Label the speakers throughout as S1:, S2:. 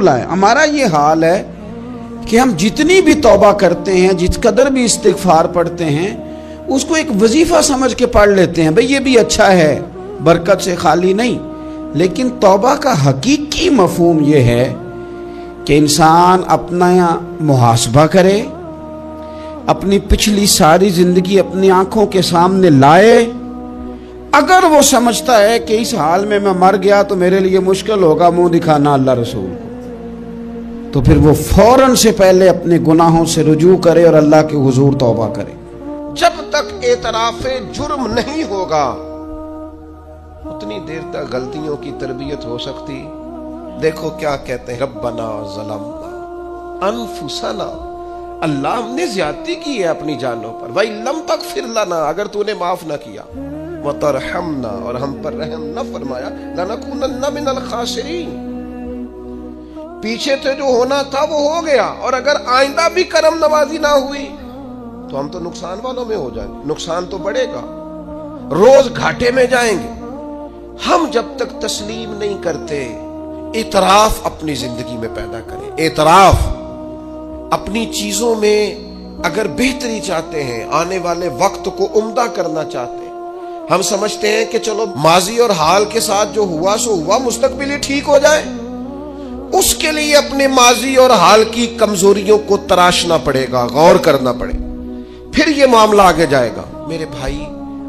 S1: ہمارا یہ حال ہے کہ ہم جتنی بھی توبہ کرتے ہیں، جس قدر بھی استغفار پڑھتے ہیں، اس کو ایک وظیفہ سمجھ کے پڑھ لیتے ہیں، بھئی یہ بھی اچھا ہے، برکت سے خالی نہیں۔ لیکن توبہ کا حقیقی مفہوم یہ ہے کہ انسان اپنا محاسبہ کرے، اپنی پچھلی ساری زندگی اپنی آنکھوں کے سامنے لائے۔ اگر وہ سمجھتا ہے کہ اس حال میں مر گیا تو میرے لیے مشکل ہوگا منہ دکھانا اللہ رسول کو، تو پھر وہ فوراً سے پہلے اپنے گناہوں سے رجوع کرے اور اللہ کے حضور توبہ کرے۔
S2: جب تک اعتراف جرم نہیں ہوگا اتنی دیر تک غلطیوں کی تربیت ہو سکتی۔ دیکھو کیا کہتے ہیں، ربنا ظلمنا انفسنا، اللہ ہم نے زیادتی کی ہے اپنی جانوں پر، وَإِن لَمْ تَغْفِرْ لَنَا، اگر تو نے معاف نہ کیا، وَتَرْحَمْنَا، اور ہم پر رحم نہ فرمایا، لَنَكُونَنَّ مِنَ الْخَاسِرِينَ، پیچھے سے جو ہونا تھا وہ ہو گیا، اور اگر آئندہ بھی کرم نوازی نہ ہوئی تو ہم تو نقصان والوں میں ہو جائیں گے، نقصان تو بڑھے گا، روز گھاٹے میں جائیں گے۔ ہم جب تک تسلیم نہیں کرتے، اعتراف اپنی زندگی میں پیدا کریں، اعتراف اپنی چیزوں میں اگر بہتری چاہتے ہیں، آنے والے وقت کو عمدہ کرنا چاہتے ہیں۔ ہم سمجھتے ہیں کہ چلو ماضی اور حال کے ساتھ جو ہوا سو ہوا، مستقبل ہی ٹھیک ہو جائے، اس کے لیے اپنے ماضی اور حال کی کمزوریوں کو تراشنا پڑے گا، غور کرنا پڑے، پھر یہ معاملہ آگے جائے گا۔ میرے بھائی،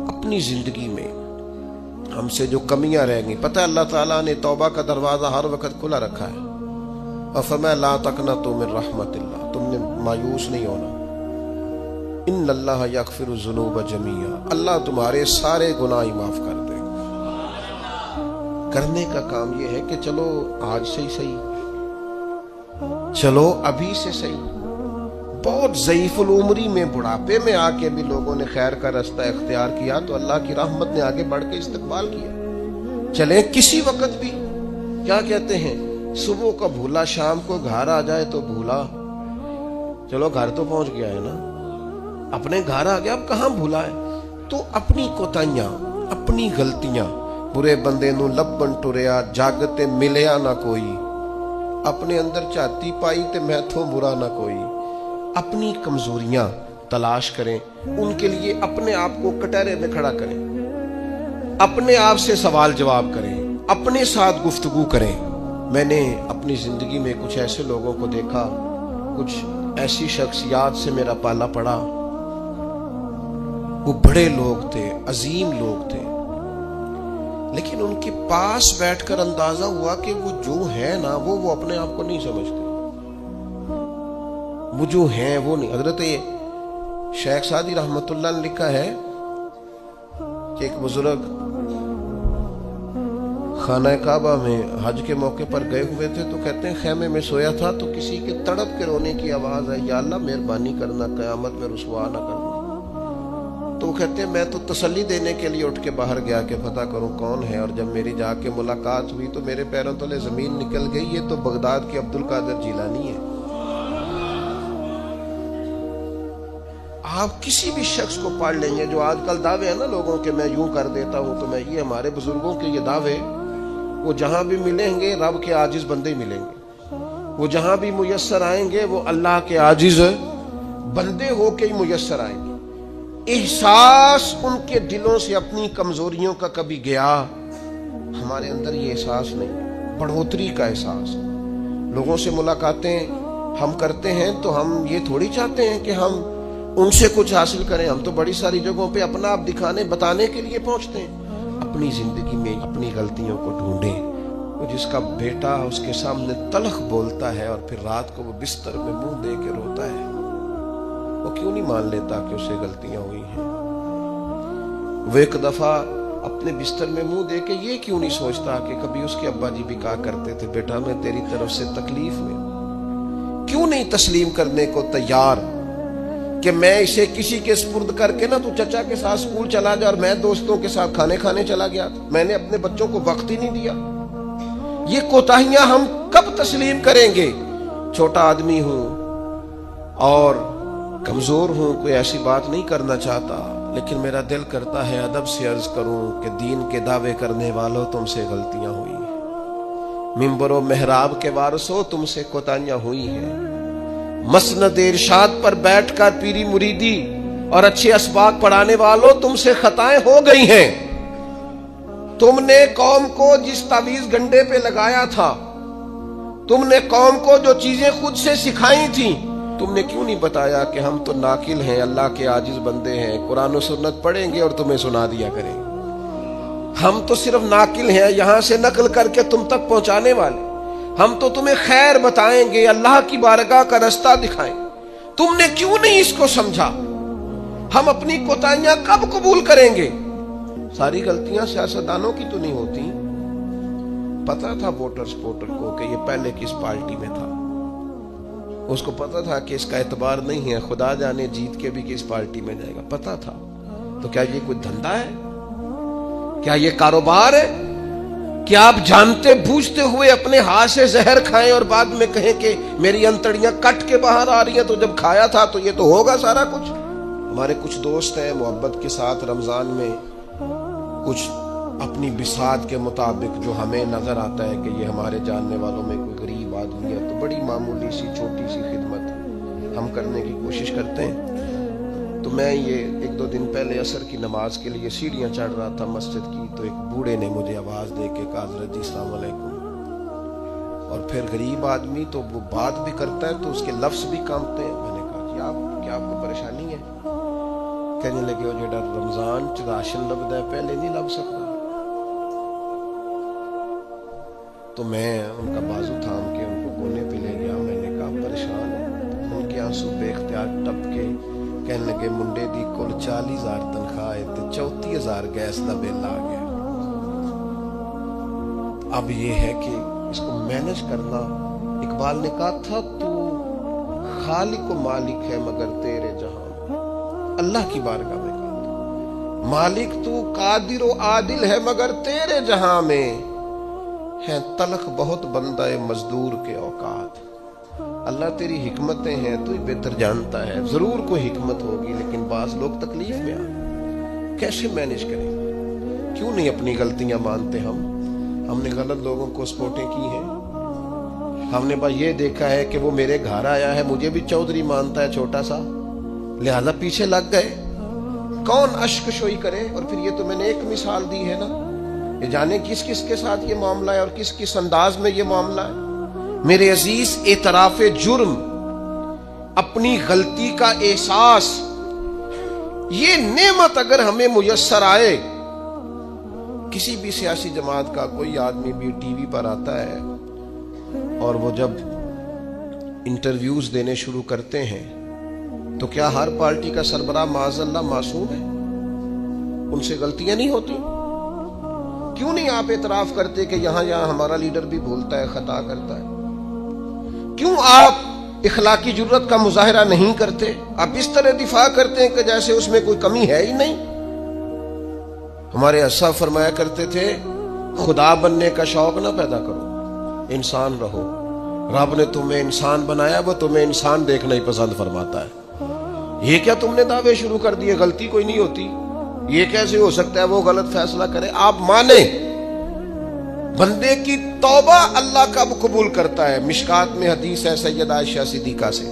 S2: اپنی زندگی میں ہم سے جو کمیاں رہ گئی، پتہ ہے اللہ تعالیٰ نے توبہ کا دروازہ ہر وقت کھلا رکھا ہے، اور فرمایا لا تقنطوا من رحمت اللہ، تم نے مایوس نہیں ہونا، ان اللہ یغفر الذنوب جميعا، اللہ تمہارے سارے گناہ معاف کر دے۔ کرنے کا کام یہ ہے کہ چلو آج سے ہی صحیح، چلو ابھی سے صحیح۔ بہت ضعیف العمری میں، بڑھاپے میں آ کے بھی لوگوں نے خیر کا رستہ اختیار کیا تو اللہ کی رحمت نے آگے بڑھ کے استقبال کیا۔ چلیں کسی وقت بھی، کیا کہتے ہیں، صبح کا بھولا شام کو گھر آ جائے تو بھولا، چلو گھر تو پہنچ گیا ہے نا، اپنے گھر آ گیا، اب کہاں بھولا ہے؟ تو اپنی کوتاہیاں، اپنی غلطیاں، برے بندے نو لبن ٹریا جاگتے ملیا نہ کوئی، اپنے اندر چاتی پائی تے میں تو برا نہ کوئی۔ اپنی کمزوریاں تلاش کریں، ان کے لیے اپنے آپ کو کٹہرے میں کھڑا کریں، اپنے آپ سے سوال جواب کریں، اپنے ساتھ گفتگو کریں۔ میں نے اپنی زندگی میں کچھ ایسے لوگوں کو دیکھا، کچھ ایسی شخصیات سے میرا پالا پڑا، وہ بڑے لوگ تھے، عظیم لوگ تھے، لیکن ان کے پاس بیٹھ کر اندازہ ہوا کہ وہ جو ہے نا وہ اپنے آپ کو نہیں سمجھتے، وہ جو ہیں وہ نہیں۔ حضرت شیخ سعدی رحمت اللہ نے لکھا ہے کہ ایک بزرگ خانہ کعبہ میں حج کے موقع پر گئے ہوئے تھے، تو کہتے ہیں خیمے میں سویا تھا تو کسی کے تڑپ کے رونے کی آواز آئی، یا اللہ مہربانی کرنا، قیامت میں رسوا نہ کرنا۔ تو کہتے ہیں میں تو تسلی دینے کے لیے اٹھ کے باہر گیا کہ پتہ کروں کون ہے، اور جب میری جا کے ملاقات ہوئی تو میرے پیروں تلے زمین نکل گئی، یہ تو بغداد کے عبد القادر جیلانی ہے۔ آپ کسی بھی شخص کو پڑھ لیں گے، جو آج کل دعوے ہیں نا لوگوں کے، میں یوں کر دیتا ہوں تو میں یہ، ہمارے بزرگوں کے یہ دعوے، وہ جہاں بھی ملیں گے رب کے عاجز بندے ہی ملیں گے، وہ جہاں بھی میسر آئیں گے وہ اللہ کے عاجز بندے ہو کے ہی میسر آئیں گے۔ احساس ان کے دلوں سے اپنی کمزوریوں کا کبھی گیا؟ ہمارے اندر یہ احساس نہیں، بڑھوتری کا احساس۔ لوگوں سے ملاقاتیں ہم کرتے ہیں تو ہم یہ تھوڑی چاہتے ہیں کہ ہم ان سے کچھ حاصل کریں، ہم تو بڑی ساری جگہوں پہ اپنا آپ دکھانے بتانے کے لیے پہنچتے ہیں۔ اپنی زندگی میں اپنی غلطیوں کو ڈھونڈیں۔ وہ جس کا بیٹا اس کے سامنے تلخ بولتا ہے اور پھر رات کو وہ بستر میں منہ دے کے روتا ہے، وہ کیوں نہیں مان لیتا کہ اسے غلطیاں ہوئی ہیں؟ وہ ایک دفعہ اپنے بستر میں منہ دے کے یہ کیوں نہیں سوچتا کہ کبھی اس کے ابا جی بھی کہا کرتے تھے بیٹا میں تیری طرف سے تکلیف میں؟ کیوں نہیں تسلیم کرنے کو تیار کہ میں اسے کسی کے سپرد کر کے نا، تو چچا کے ساتھ اسکول چلا جا اور میں دوستوں کے ساتھ کھانے کھانے چلا گیا، میں نے اپنے بچوں کو وقت ہی نہیں دیا۔ یہ کوتاہیاں ہم کب تسلیم کریں گے؟ چھوٹا آدمی ہوں اور کمزور ہوں، کوئی ایسی بات نہیں کرنا چاہتا، لیکن میرا دل کرتا ہے ادب سے عرض کروں کہ دین کے دعوے کرنے والوں تم سے غلطیاں ہوئی ہیں، منبر و محراب کے وارثوں تم سے کوتاہیاں ہوئی ہیں، مسند ارشاد پر بیٹھ کر پیری مریدی اور اچھے اسباق پڑھانے والوں تم سے خطائیں ہو گئی ہیں۔ تم نے قوم کو جس تعویذ گنڈے پہ لگایا تھا، تم نے قوم کو جو چیزیں خود سے سکھائی تھیں، تم نے کیوں نہیں بتایا کہ ہم تو ناقل ہیں، اللہ کے عاجز بندے ہیں، قرآن و سنت پڑھیں گے اور تمہیں سنا دیا کریں گے، ہم تو صرف ناقل ہیں، یہاں سے نقل کر کے تم تک پہنچانے والے، ہم تو تمہیں خیر بتائیں گے، اللہ کی بارگاہ کا رستہ دکھائیں، تم نے کیوں نہیں اس کو سمجھا؟ ہم اپنی کوتاہیاں کب قبول کریں گے؟ ساری غلطیاں سیاستدانوں کی تو نہیں ہوتی۔ پتا تھا ووٹرز پورٹل کو کہ یہ پہلے کس پارٹی میں تھا، اس کو پتا تھا کہ اس کا اعتبار نہیں ہے، خدا جانے جیت کے بھی کس پارٹی میں جائے گا، پتا تھا۔ تو کیا یہ کوئی دھندا ہے؟ کیا یہ کاروبار ہے؟ کیا آپ جانتے بوجھتے ہوئے اپنے ہاتھ سے زہر کھائیں اور بعد میں کہیں کہ میری انتڑیاں کٹ کے باہر آ رہی ہیں، تو جب کھایا تھا تو یہ تو ہوگا سارا کچھ۔ ہمارے کچھ دوست ہیں محبت کے ساتھ رمضان میں کچھ اپنی بساط کے مطابق جو ہمیں نظر آتا ہے کہ یہ ہمارے جاننے والوں میں کوئی غریب آدمی ہے، تو بڑی معمولی سی چھوٹی سی خدمت ہم کرنے کی کوشش کرتے ہیں۔ تو میں یہ 1-2 دن پہلے عصر کی نماز کے لیے سیڑھیاں چڑھ رہا تھا مسجد کی، تو ایک بوڑھے نے مجھے آواز دے کے کہا حضرت جی السلام علیکم، اور پھر غریب آدمی تو وہ بات بھی کرتا ہے تو اس کے لفظ بھی کامتے ہیں۔ میں نے کہا جی آپ کو پریشانی ہے؟ کہنے لگے وہ جڑا رمضان چ راشن لبدا ہے پہلے نہیں لب سکتا۔ تو میں ان کا بازو تھام کے ان کو کونے پہ لے گیا، میں نے کہا پریشان ہوں۔ ان کے آنسو بے اختیار ٹپ کے کہنے لگے منڈے دی کل 40,000 تنخواہ ہے تے 34,000 گیس دا بل آ گیا۔ اب یہ ہے کہ اس کو مینج کرنا۔ اقبال نے کہا تھا تو خالق و مالک ہے مگر تیرے جہاں، اللہ کی بارگاہ میں کہا تھا مالک تو قادر و عادل ہے مگر تیرے جہاں میں ہے تلخ بہت بندہ مزدور کے اوقات۔ اللہ تیری حکمتیں ہیں تو ہی بہتر جانتا ہے، ضرور کوئی حکمت ہوگی لیکن بعض لوگ تکلیف میں آ، کیسے مینج کریں؟ کیوں نہیں اپنی غلطیاں مانتے؟ ہم نے غلط لوگوں کو سپورٹیں کی ہیں، ہم نے بس یہ دیکھا ہے کہ وہ میرے گھر آیا ہے، مجھے بھی چودھری مانتا ہے چھوٹا سا، لہذا پیچھے لگ گئے۔ کون اشک شوئی کرے؟ اور پھر یہ تو میں نے ایک مثال دی ہے نا، یہ جانے کس کس کے ساتھ یہ معاملہ ہے اور کس کس انداز میں یہ معاملہ ہے۔ میرے عزیز، اعتراف جرم، اپنی غلطی کا احساس، یہ نعمت اگر ہمیں میسر آئے، کسی بھی سیاسی جماعت کا کوئی آدمی بھی ٹی وی پر آتا ہے اور وہ جب انٹرویوز دینے شروع کرتے ہیں تو کیا ہر پارٹی کا سربراہ معاذ اللہ معصوم ہے؟ ان سے غلطیاں نہیں ہوتی؟ کیوں نہیں آپ اعتراف کرتے کہ یہاں ہمارا لیڈر بھی بھولتا ہے، خطا کرتا ہے؟ کیوں آپ اخلاقی جرت کا مظاہرہ نہیں کرتے؟ آپ اس طرح دفاع کرتے ہیں کہ جیسے اس میں کوئی کمی ہے ہی نہیں۔ ہمارے اسا فرمایا کرتے تھے خدا بننے کا شوق نہ پیدا کرو، انسان رہو، رب نے تمہیں انسان بنایا، وہ تمہیں انسان دیکھنا ہی پسند فرماتا ہے۔ یہ کیا تم نے دعوے شروع کر دیے غلطی کوئی نہیں ہوتی؟ یہ کیسے ہو سکتا ہے وہ غلط فیصلہ کرے؟ آپ مانیں بندے کی توبہ اللہ کب قبول کرتا ہے؟ مشکات میں حدیث ہے سیدہ عائشہ صدیقہ سے،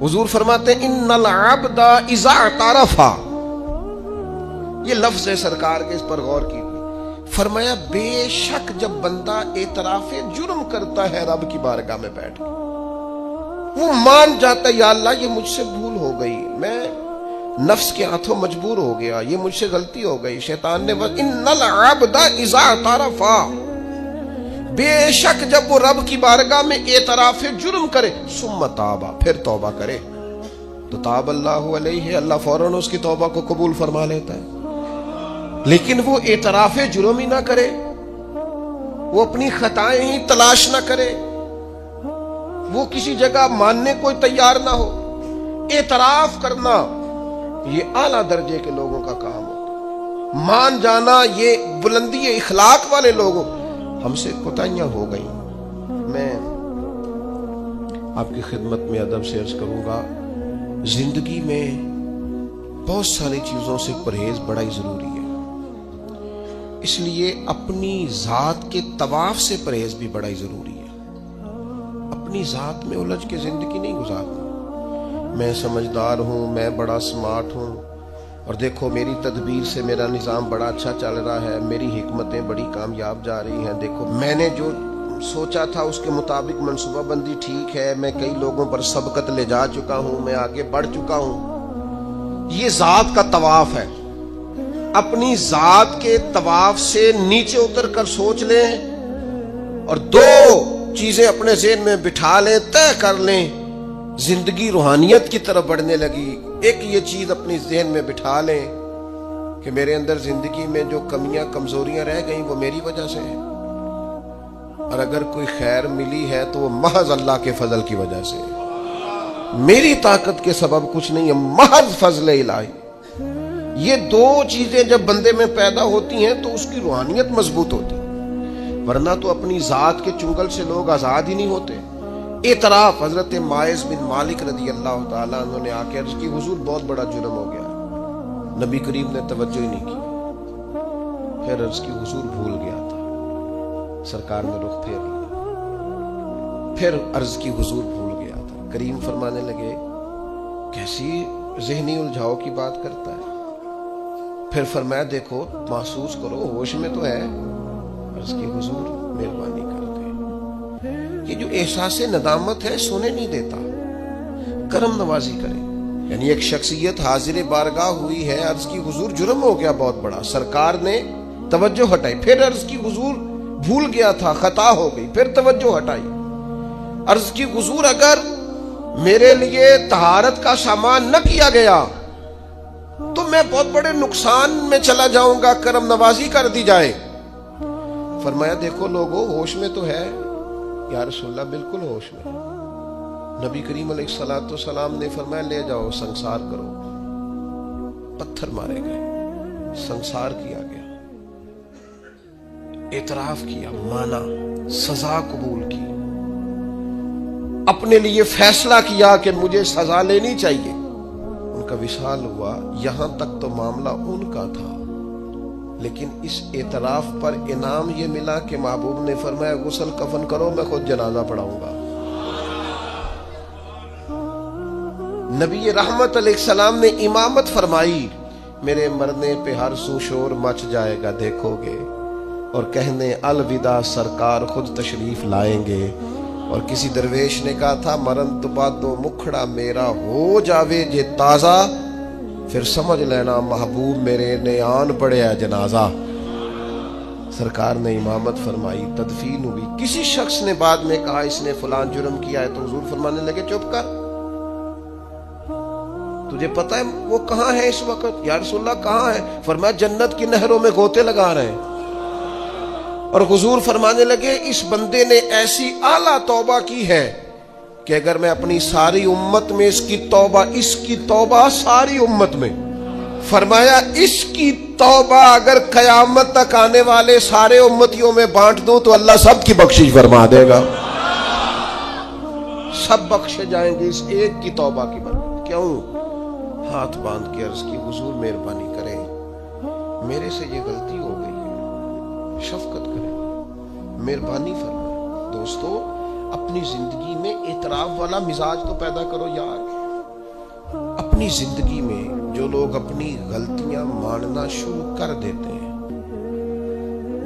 S2: حضور فرماتے ہیں ان العبد اذا اعترف، یہ لفظ ہے سرکار کے، اس پر غور کیجیے، فرمایا بے شک جب بندہ اعتراف جرم کرتا ہے رب کی بارگاہ میں بیٹھ کے، وہ مان جاتا ہے یا اللہ یہ مجھ سے بھول ہو گئی، میں نفس کے ہاتھوں مجبور ہو گیا، یہ مجھ سے غلطی ہو گئی، شیطان نے ان العبد اذا اعترف، بے شک جب وہ رب کی بارگاہ میں اعتراف جرم کرے، ثم تاب، پھر توبہ کرے، تو تاب اللہ علیہ، اللہ فوراً اس کی توبہ کو قبول فرما لیتا ہے۔ لیکن وہ اعتراف جرم ہی نہ کرے، وہ اپنی خطائیں ہی تلاش نہ کرے، وہ کسی جگہ ماننے کو تیار نہ ہو۔ اعتراف کرنا یہ اعلیٰ درجے کے لوگوں کا کام ہوتا، مان جانا یہ بلندی اخلاق والے لوگوں۔ ہم سے کوتاہیاں ہو گئیں، میں آپ کی خدمت میں ادب سے عرض کروں گا، زندگی میں بہت ساری چیزوں سے پرہیز بڑا ہی ضروری ہے۔ اس لیے اپنی ذات کے طواف سے پرہیز بھی بڑا ہی ضروری ہے. اپنی ذات میں الجھ کے زندگی نہیں گزارنا. میں سمجھدار ہوں، میں بڑا سمارٹ ہوں، اور دیکھو میری تدبیر سے میرا نظام بڑا اچھا چل رہا ہے، میری حکمتیں بڑی کامیاب جا رہی ہیں، دیکھو میں نے جو سوچا تھا اس کے مطابق منصوبہ بندی ٹھیک ہے، میں کئی لوگوں پر سبقت لے جا چکا ہوں، میں آگے بڑھ چکا ہوں. یہ ذات کا طواف ہے. اپنی ذات کے طواف سے نیچے اتر کر سوچ لیں اور دو چیزیں اپنے ذہن میں بٹھا لیں، طے کر لیں. زندگی روحانیت کی طرف بڑھنے لگی. ایک یہ چیز اپنی ذہن میں بٹھا لیں کہ میرے اندر زندگی میں جو کمیاں کمزوریاں رہ گئیں وہ میری وجہ سے ہیں، اور اگر کوئی خیر ملی ہے تو وہ محض اللہ کے فضل کی وجہ سے. میری طاقت کے سبب کچھ نہیں ہے، محض فضل الہی. یہ دو چیزیں جب بندے میں پیدا ہوتی ہیں تو اس کی روحانیت مضبوط ہوتی ہے، ورنہ تو اپنی ذات کے چنگل سے لوگ آزاد ہی نہیں ہوتے. اعتراف حضرت ماعز بن مالک رضی اللہ تعالیٰ عنہ نے آ کے عرض کی، حضور بہت بڑا جرم ہو گیا. نبی کریم نے توجہ ہی نہیں کی. پھر عرض کی، حضور بھول گیا تھا. سرکار نے رخ پھیر لیا. پھر عرض کی، حضور بھول گیا تھا. کریم فرمانے لگے، کیسی ذہنی الجھاؤ کی بات کرتا ہے. پھر فرمایا، دیکھو محسوس کرو، ہوش میں تو ہے. عرض کی، حضور مہربانی کرتے. یہ جو احساس ندامت ہے سونے نہیں دیتا، کرم نوازی کرے. یعنی ایک شخصیت حاضر بارگاہ ہوئی ہے، عرض کی، حضور جرم ہو گیا بہت بڑا. سرکار نے توجہ ہٹائی. پھر عرض کی، حضور بھول گیا تھا، خطا ہو گئی. پھر توجہ ہٹائی. عرض کی، حضور اگر میرے لیے طہارت کا سامان نہ کیا گیا تو میں بہت بڑے نقصان میں چلا جاؤں گا، کرم نوازی کر دی جائے. فرمایا، دیکھو لوگو، ہوش میں تو ہے. یا رسول اللہ بالکل ہوش میں. نبی کریم علیہ السلام نے فرمایا، لے جاؤ سنسار کرو. پتھر مارے گئے، سنسار کیا گیا، اعتراف کیا، مانا، سزا قبول کی، اپنے لیے فیصلہ کیا کہ مجھے سزا لینی چاہیے. ان کا وصال ہوا. یہاں تک تو معاملہ ان کا تھا، لیکن اس اعتراف پر انعام یہ ملا کہ محبوب نے فرمایا، غسل کفن کرو، میں خود جنازہ پڑھاؤں گا. نبی رحمت علیہ السلام نے امامت فرمائی. میرے مرنے پہ ہر سو شور مچ جائے گا، دیکھو گے، اور کہنے الوداع سرکار خود تشریف لائیں گے. اور کسی درویش نے کہا تھا، مرن تو بادو مکھڑا میرا ہو جاوے جے تازہ، پھر سمجھ لینا محبوب میرے نے آن پڑے ہے جنازہ. سرکار نے امامت فرمائی، تدفین ہوئی. کسی شخص نے بعد میں کہا اس نے فلان جرم کیا ہے، تو حضور فرمانے لگے، چپ کر، تجھے پتا ہے وہ کہاں ہے اس وقت؟ یا رسول اللہ کہاں ہے؟ فرمایا، جنت کی نہروں میں غوطے لگا رہے ہیں. اور حضور فرمانے لگے، اس بندے نے ایسی اعلیٰ توبہ کی ہے کہ اگر میں اپنی ساری امت میں اس کی توبہ ساری امت میں، فرمایا اس کی توبہ اگر قیامت تک آنے والے سارے امتیوں میں بانٹ دوں تو اللہ سب کی بخشش فرما دے گا. سب بخشے جائیں گے اس ایک کی توبہ کی برکت. کیوں؟ ہاتھ باندھ کے عرض کی، حضور مہربانی کریں، میرے سے یہ غلطی ہو گئی ہے، شفقت کریں، مہربانی فرمائیں. دوستو، اپنی زندگی میں اعتراف والا مزاج تو پیدا کرو یار. اپنی زندگی میں جو لوگ اپنی غلطیاں ماننا شروع کر دیتے ہیں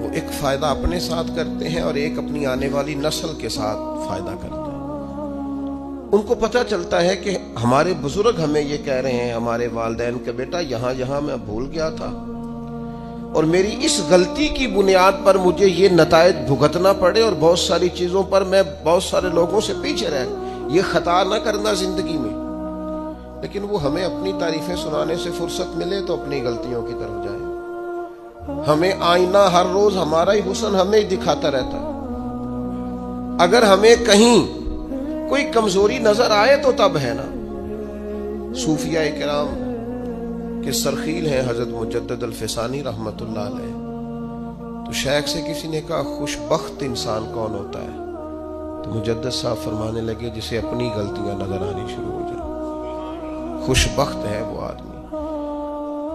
S2: وہ ایک فائدہ اپنے ساتھ کرتے ہیں اور ایک اپنی آنے والی نسل کے ساتھ فائدہ کرتے ہیں. ان کو پتہ چلتا ہے کہ ہمارے بزرگ ہمیں یہ کہہ رہے ہیں، ہمارے والدین کہ بیٹا یہاں میں بھول گیا تھا، اور میری اس غلطی کی بنیاد پر مجھے یہ نتائج بھگتنا پڑے، اور بہت ساری چیزوں پر میں بہت سارے لوگوں سے پیچھے رہ. یہ خطا نہ کرنا زندگی میں. لیکن وہ ہمیں اپنی تعریفیں سنانے سے فرصت ملے تو اپنی غلطیوں کی طرف جائیں. ہمیں آئینہ ہر روز ہمارا ہی حسن ہمیں ہی دکھاتا رہتا ہے. اگر ہمیں کہیں کوئی کمزوری نظر آئے تو تب ہے نا. صوفیاء کرام کہ سرخیل ہیں حضرت مجدد الفسانی رحمت اللہ علیہ. تو شیخ سے کسی نے کہا، خوش بخت انسان کون ہوتا ہے؟ تو مجدد صاحب فرمانے لگے، جسے اپنی غلطیاں نظر آنی شروع ہو جائیں. خوش بخت ہے وہ آدمی.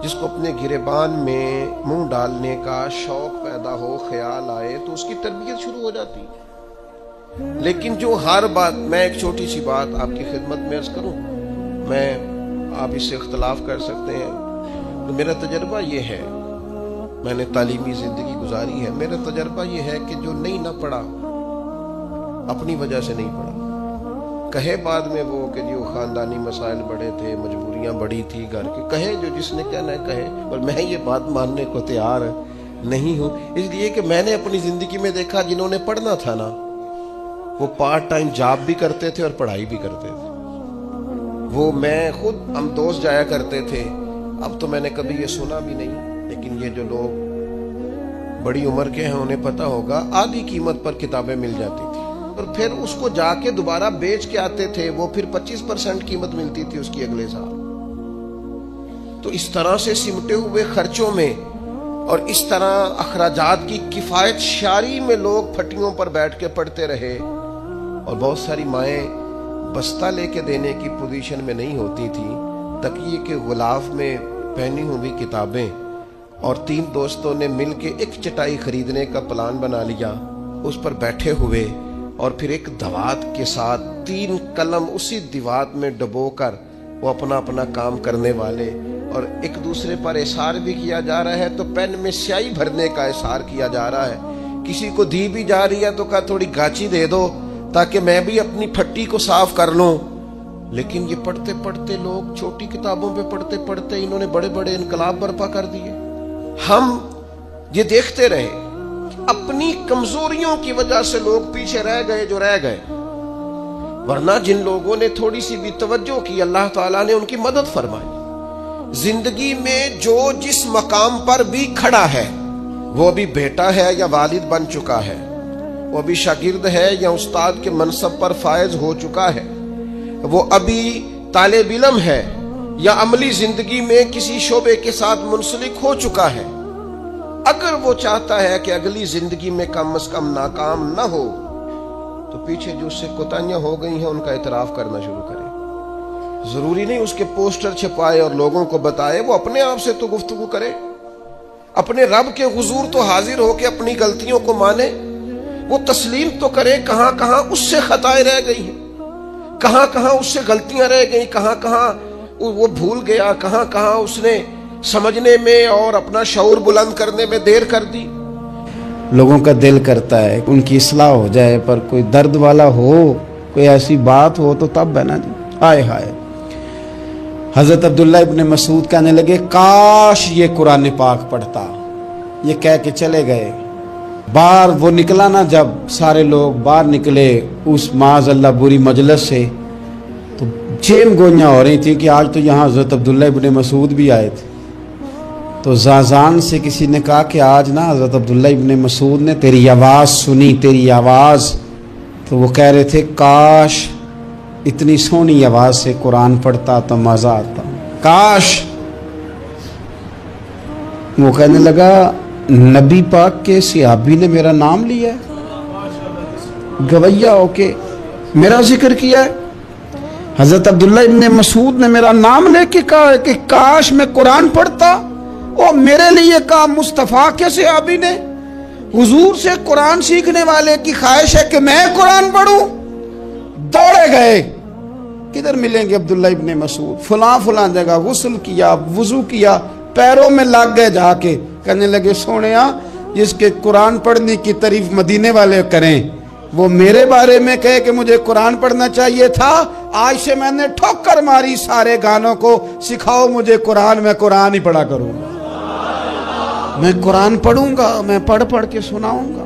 S2: جس کو اپنے گریبان میں منہ ڈالنے کا شوق پیدا ہو، خیال آئے، تو اس کی تربیت شروع ہو جاتی. لیکن جو ہر بات، میں ایک چھوٹی سی بات آپ کی خدمت میں عرض کروں، آپ اس سے اختلاف کر سکتے ہیں، تو میرا تجربہ یہ ہے، میں نے تعلیمی زندگی گزاری ہے، میرا تجربہ یہ ہے کہ جو نہیں نہ پڑھا اپنی وجہ سے نہیں پڑھا، کہے بعد میں وہ کہ جو خاندانی مسائل بڑے تھے، مجبوریاں بڑی تھی گھر کی، کہے جو جس نے کہنا ہے کہے، اور میں یہ بات ماننے کو تیار نہیں ہوں. اس لیے کہ میں نے اپنی زندگی میں دیکھا جنہوں نے پڑھنا تھا نا، وہ پارٹ ٹائم جاب بھی کرتے تھے اور پڑھائی بھی کرتے تھے. وہ میں خود، ہم دوست جایا کرتے تھے، اب تو میں نے کبھی یہ سنا بھی نہیں، لیکن یہ جو لوگ بڑی عمر کے ہیں انہیں پتہ ہوگا، آدھی قیمت پر کتابیں مل جاتی تھی اور پھر اس کو جا کے دوبارہ بیچ کے آتے تھے، وہ پھر 25% قیمت ملتی تھی اس کی اگلے سال. تو اس طرح سے سمٹے ہوئے خرچوں میں اور اس طرح اخراجات کی کفایت شاری میں لوگ پھٹیوں پر بیٹھ کے پڑھتے رہے، اور بہت ساری مائیں بستہ لے کے دینے کی پوزیشن میں نہیں ہوتی تھی، تکیے کے غلاف میں پہنی ہوئی کتابیں، اور 3 دوستوں نے مل کے ایک چٹائی خریدنے کا پلان بنا لیا، اس پر بیٹھے ہوئے، اور پھر ایک دوات کے ساتھ 3 قلم اسی دوات میں ڈبو کر وہ اپنا اپنا کام کرنے والے، اور ایک دوسرے پر احسار بھی کیا جا رہا ہے تو پین میں سیاہی بھرنے کا احسار کیا جا رہا ہے. کسی کو دی بھی جا رہی ہے تو کہا تھوڑی گاچی دے دو تاکہ میں بھی اپنی پھٹی کو صاف کر لوں. لیکن یہ پڑھتے پڑھتے لوگ، چھوٹی کتابوں پہ پڑھتے پڑھتے انہوں نے بڑے بڑے انقلاب برپا کر دیے. ہم یہ دیکھتے رہے، اپنی کمزوریوں کی وجہ سے لوگ پیچھے رہ گئے جو رہ گئے، ورنہ جن لوگوں نے تھوڑی سی بھی توجہ کی، اللہ تعالیٰ نے ان کی مدد فرمائی. زندگی میں جو جس مقام پر بھی کھڑا ہے، وہ ابھی بیٹا ہے یا والد بن چکا ہے، وہ ابھی شاگرد ہے یا استاد کے منصب پر فائز ہو چکا ہے، وہ ابھی طالب علم ہے یا عملی زندگی میں کسی شعبے کے ساتھ منسلک ہو چکا ہے، اگر وہ چاہتا ہے کہ اگلی زندگی میں کم از کم ناکام نہ ہو، تو پیچھے جو اس سے کوتاہیاں ہو گئی ہیں ان کا اعتراف کرنا شروع کرے. ضروری نہیں اس کے پوسٹر چھپائے اور لوگوں کو بتائے، وہ اپنے آپ سے تو گفتگو کرے، اپنے رب کے حضور تو حاضر ہو کے اپنی غلطیوں کو مانے، وہ تسلیم تو کرے کہاں کہاں اس سے خطائیں رہ گئی ہیں، کہاں کہاں اس سے غلطیاں رہ گئیں، کہاں کہاں وہ بھول گیا، کہاں کہاں اس نے سمجھنے میں اور اپنا شعور بلند کرنے میں دیر کر دی.
S1: لوگوں کا دل کرتا ہے ان کی اصلاح ہو جائے، پر کوئی درد والا ہو، کوئی ایسی بات ہو تو تب ہے نا جی. ہائے ہائے. حضرت عبداللہ ابن مسعود کہنے لگے کاش یہ قرآن پاک پڑھتا. یہ کہہ کے چلے گئے. باہر وہ نکلا نا، جب سارے لوگ باہر نکلے اس معاذ اللہ بری مجلس سے، تو چیم گوئیاں ہو رہی تھیں کہ آج تو یہاں حضرت عبداللہ ابن مسعود بھی آئے تھے. تو زازان سے کسی نے کہا کہ آج نا حضرت عبداللہ ابن مسعود نے تیری آواز سنی، تیری آواز. تو وہ کہہ رہے تھے کاش اتنی سونی آواز سے قرآن پڑھتا تو مزہ آتا. کاش. وہ کہنے لگا نبی پاک کے صحابی نے میرا نام لیا ہے، گویا ہو کے میرا ذکر کیا ہے. حضرت عبداللہ ابن مسعود نے میرا نام لے کے کہا کہ کاش میں قرآن پڑھتا، اور میرے لیے کہا مصطفیٰ کے صحابی نے. حضور سے قرآن سیکھنے والے کی خواہش ہے کہ میں قرآن پڑھوں. دوڑے گئے، کدھر ملیں گے عبداللہ ابن مسعود؟ فلاں فلاں جگہ غسل کیا، وضو کیا، پیروں میں لگ گئے جا کے. کہنے لگے سونیا، جس کے قرآن پڑھنے کی تعریف مدینے والے کریں وہ میرے بارے میں کہے کہ مجھے قرآن پڑھنا چاہیے تھا. آج سے میں نے ٹھوکر ماری سارے گانوں کو، سکھاؤ مجھے قرآن، میں قرآن ہی پڑھا کروں گا، میں قرآن پڑھوں گا، میں پڑھ پڑھ کے سناؤں گا.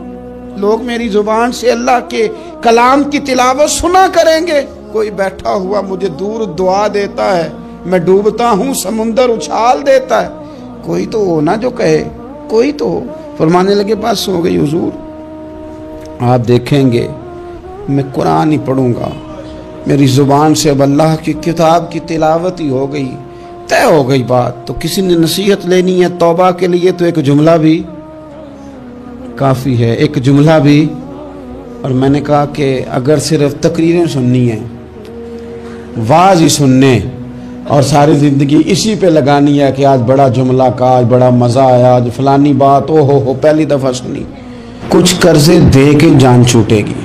S1: لوگ میری زبان سے اللہ کے کلام کی تلاوت سنا کریں گے. کوئی بیٹھا ہوا مجھے دور دعا دیتا ہے، میں ڈوبتا ہوں سمندر اچھال دیتا ہے. کوئی تو ہو نا جو کہے، کوئی تو ہو. فرمانے لگے بس ہو گئی حضور، آپ دیکھیں گے میں قرآن ہی پڑھوں گا، میری زبان سے اب اللہ کی کتاب کی تلاوت ہی ہو گئی، طے ہو گئی بات. تو کسی نے نصیحت لینی ہے توبہ کے لیے تو ایک جملہ بھی کافی ہے، ایک جملہ بھی. اور میں نے کہا کہ اگر صرف تقریریں سننی ہیں، واعظ ہی سننے، اور ساری زندگی اسی پہ لگانی ہے کہ آج بڑا جملہ کا، آج بڑا مزہ آیا، آج فلانی بات او ہو پہلی دفعہ سنی۔ کچھ قرضے دے کے جان چھوٹے گی،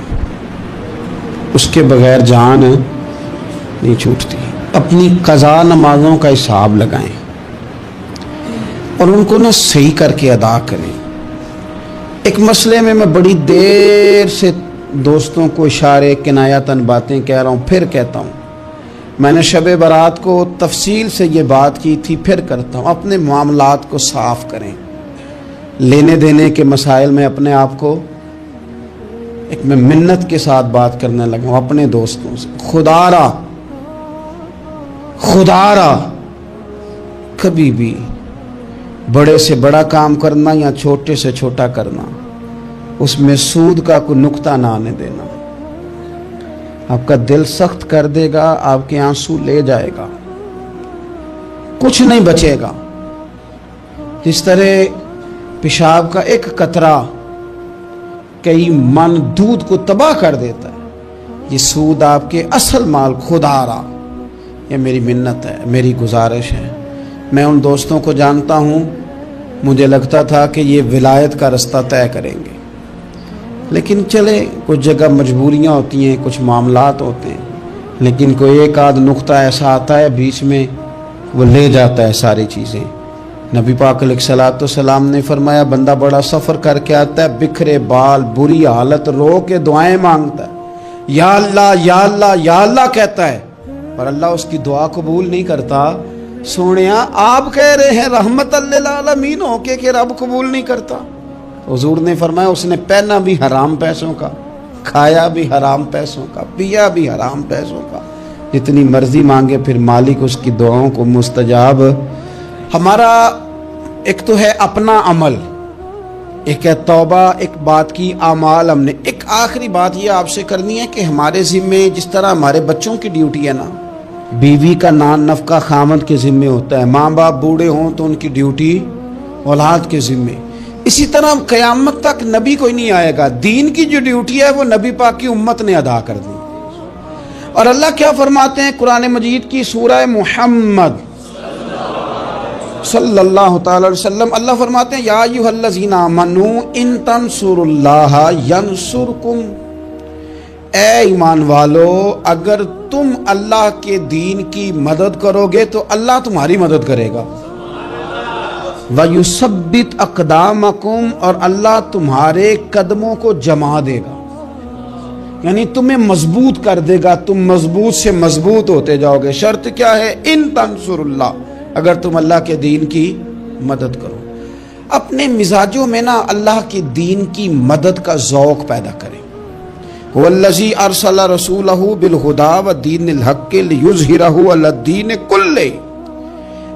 S1: اس کے بغیر جان نہیں چھوٹتی۔ اپنی قضا نمازوں کا حساب لگائیں اور ان کو نہ صحیح کر کے ادا کریں۔ ایک مسئلے میں بڑی دیر سے دوستوں کو اشارے کنایتاً باتیں کہہ رہا ہوں، پھر کہتا ہوں، میں نے شب برات کو تفصیل سے یہ بات کی تھی، پھر کرتا ہوں، اپنے معاملات کو صاف کریں۔ لینے دینے کے مسائل میں اپنے آپ کو ایک میں منت کے ساتھ بات کرنے لگا ہوں اپنے دوستوں سے، خدا را کبھی بھی بڑے سے بڑا کام کرنا یا چھوٹے سے چھوٹا کرنا، اس میں سود کا کوئی نقطہ نہ آنے دینا۔ آپ کا دل سخت کر دے گا، آپ کے آنسو لے جائے گا، کچھ نہیں بچے گا۔ جس طرح پیشاب کا ایک قطرہ کئی من دودھ کو تباہ کر دیتا ہے، یہ سود آپ کے اصل مال خدا را۔ یہ میری منت ہے، میری گزارش ہے۔ میں ان دوستوں کو جانتا ہوں، مجھے لگتا تھا کہ یہ ولایت کا رستہ طے کریں گے، لیکن چلے کچھ جگہ مجبوریاں ہوتی ہیں، کچھ معاملات ہوتے ہیں، لیکن کوئی ایک آدھ نقطہ ایسا آتا ہے بیچ میں، وہ لے جاتا ہے ساری چیزیں۔ نبی پاک علیہ الصلوۃ والسلام نے فرمایا، بندہ بڑا سفر کر کے آتا ہے، بکھرے بال، بری حالت، رو کے دعائیں مانگتا ہے، یا اللہ یا اللہ یا اللہ کہتا ہے، اور اللہ اس کی دعا قبول نہیں کرتا۔ سونیا آپ کہہ رہے ہیں رحمت للعالمین ہو کے کہ رب قبول نہیں کرتا۔ حضور نے فرمایا اس نے پہنا بھی حرام پیسوں کا، کھایا بھی حرام پیسوں کا، پیا بھی حرام پیسوں کا، جتنی مرضی مانگے پھر مالک اس کی دعاؤں کو مستجاب۔ ہمارا ایک تو ہے اپنا عمل، ایک ہے توبہ، ایک بات کی اعمال۔ ہم نے ایک آخری بات یہ آپ سے کرنی ہے کہ ہمارے ذمے جس طرح ہمارے بچوں کی ڈیوٹی ہے نا، بیوی کا نان نفقہ خامد کے ذمے ہوتا ہے، ماں باپ بوڑھے ہوں تو ان کی ڈیوٹی اولاد کے ذمے، اسی طرح قیامت تک نبی کوئی نہیں آئے گا، دین کی جو ڈیوٹی ہے وہ نبی پاک کی امت نے ادا کر دی۔ اور اللہ کیا فرماتے ہیں قرآن مجید کی سورہ محمد صلی اللہ تعالی علیہ وسلم، اللہ فرماتے ہیں، یا ایھا الذین آمنوا ان تنصروا اللہ ینصرکم، اے ایمان والو اگر تم اللہ کے دین کی مدد کرو گے تو اللہ تمہاری مدد کرے گا، وَيُثَبِّتْ أَقْدَامَكُمْ، اور اللہ تمہارے قدموں کو جما دے گا، یعنی تمہیں مضبوط کر دے گا، تم مضبوط سے مضبوط ہوتے جاؤ گے۔ شرط کیا ہے؟ ان تنصر اللہ، اگر تم اللہ کے دین کی مدد کرو۔ اپنے مزاجوں میں نا اللہ کے دین کی مدد کا ذوق پیدا کریں۔ هو الذی ارسل رسولہ بالہدی ودین الحق لیظہرہ علی الدین کلہ۔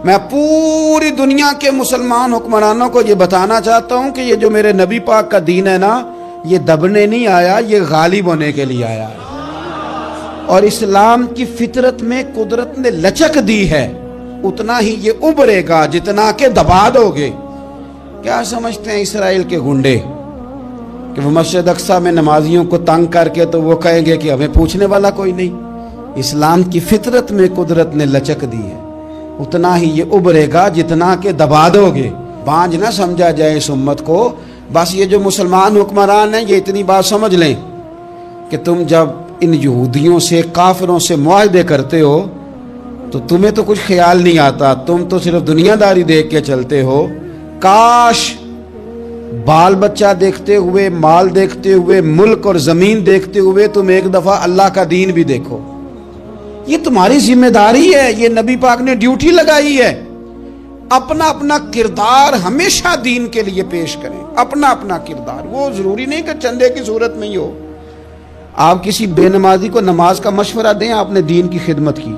S1: میں پوری دنیا کے مسلمان حکمرانوں کو یہ بتانا چاہتا ہوں کہ یہ جو میرے نبی پاک کا دین ہے نا، یہ دبنے نہیں آیا، یہ غالب ہونے کے لیے آیا ہے۔ اور اسلام کی فطرت میں قدرت نے لچک دی ہے، اتنا ہی یہ ابھرے گا جتنا کہ دبا دو گے۔ کیا سمجھتے ہیں اسرائیل کے گنڈے کہ وہ مسجد اقصی میں نمازیوں کو تنگ کر کے تو وہ کہیں گے کہ ہمیں پوچھنے والا کوئی نہیں؟ اسلام کی فطرت میں قدرت نے لچک دی ہے، اتنا ہی یہ ابھرے گا جتنا کہ دبا دو گے۔ بانجھ نہ سمجھا جائے اس امت کو، بس یہ جو مسلمان حکمران ہیں یہ اتنی بات سمجھ لیں کہ تم جب ان یہودیوں سے کافروں سے معاہدے کرتے ہو تو تمہیں تو کچھ خیال نہیں آتا، تم تو صرف دنیا داری دیکھ کے چلتے ہو۔ کاش بال بچہ دیکھتے ہوئے، مال دیکھتے ہوئے، ملک اور زمین دیکھتے ہوئے تم ایک دفعہ اللہ کا دین بھی دیکھو۔ یہ تمہاری ذمہ داری ہے، یہ نبی پاک نے ڈیوٹی لگائی ہے۔ اپنا اپنا کردار ہمیشہ دین کے لیے پیش کریں، اپنا اپنا کردار۔ وہ ضروری نہیں کہ چندے کی صورت میں ہی ہو۔ آپ کسی بے نمازی کو نماز کا مشورہ دیں، آپ نے دین کی خدمت کی،